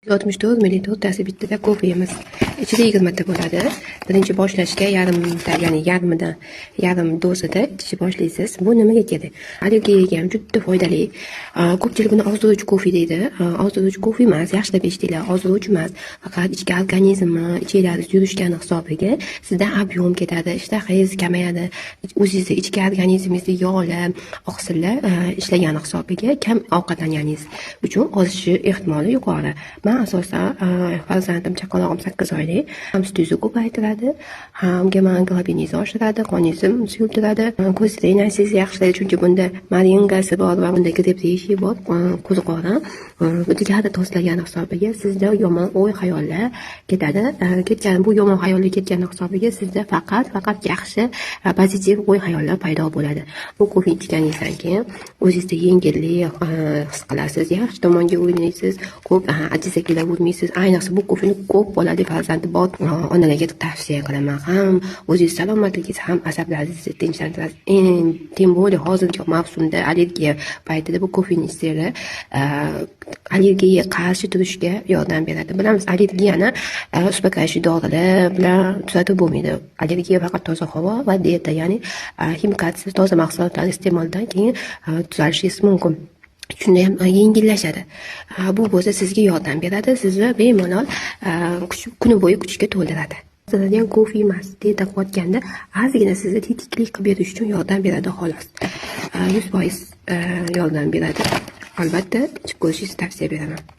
64 millilitrasi bittada kofemiz. Ichida 20 ta bo'ladi. Birinchi boshlashga yarim dozada ichishni boshlaysiz. Bu nimaga kerak? Allergiyaga ham juda foydali. Ko'pchilik buni ozduruvchi kofe deydi. Ozduruvchi kofe emas, yaxshilab eshitinglar. Ozduruvchi emas. Faqat ichki organizmni, ichinglarni yurishgani hisobiga sizda ob'yom ketadi, ishtahangiz kamayadi. O'zingizda ichki organizmingizda yog'lar, oqsillar ishlagani hisobiga kam ovqatlanganingiz uchun ozishi ehtimoli yuqori. Men asosan farzandim chaqalog'im 8 oylik, ham sutingizni ko'paytiradi, ham gemoglobiningizni oshiradi, qoningizni suyultiradi, ko'z zeyningizni yaxshilaydi, chunki bunda moringasi bor va bunda grepsiya bor, qo'ziqorin. Hududlarni tozalagani hisobiga sizda yomon o'y-xayollar ketadi. Bu yomon xayollar ketgani hisobiga sizda faqat yaxshi pozitiv o'y-xayollar paydo bo'ladi. Bu kofe ichganingizdan keyin o'zingizda yengillik his qilasiz, yaxshi tomonga o'ylaysiz, ko'p ajizaklar bo'lmaysiz. Ayniqsa bu kofeni ko'p bolali farzandi bor onalarga tavsiya qilaman. Ham o'zingiz salomatligingiz, ham asablaringizni tinchlantirasiz. Tем более hozirgi mavsumda allergiya paytida bu kofeni ichsanglar allergiyaga qarshi turishga yordam beradi. Bilamiz, allergiyani uspokояющий dorilar bilan tuzatib bo'lmaydi. Allergiya faqat toza havo va dieta, ya'ni ximikatsiz toza mahsulotlar iste'moldan keyin tuzalishingiz mumkin. Shunda ham yengillashadi. Bu bo'lsa sizga yordam beradi, sizni bemalol kuni bo'yi kuchga to'ldiradi. Sizdan kofe emas, dieta qilayotganda ozgina sizni tetiklik qilib berish uchun yordam beradi xolos. 100% yordam beradi. Albatta, ichib ko'rishingizni tavsiya beraman.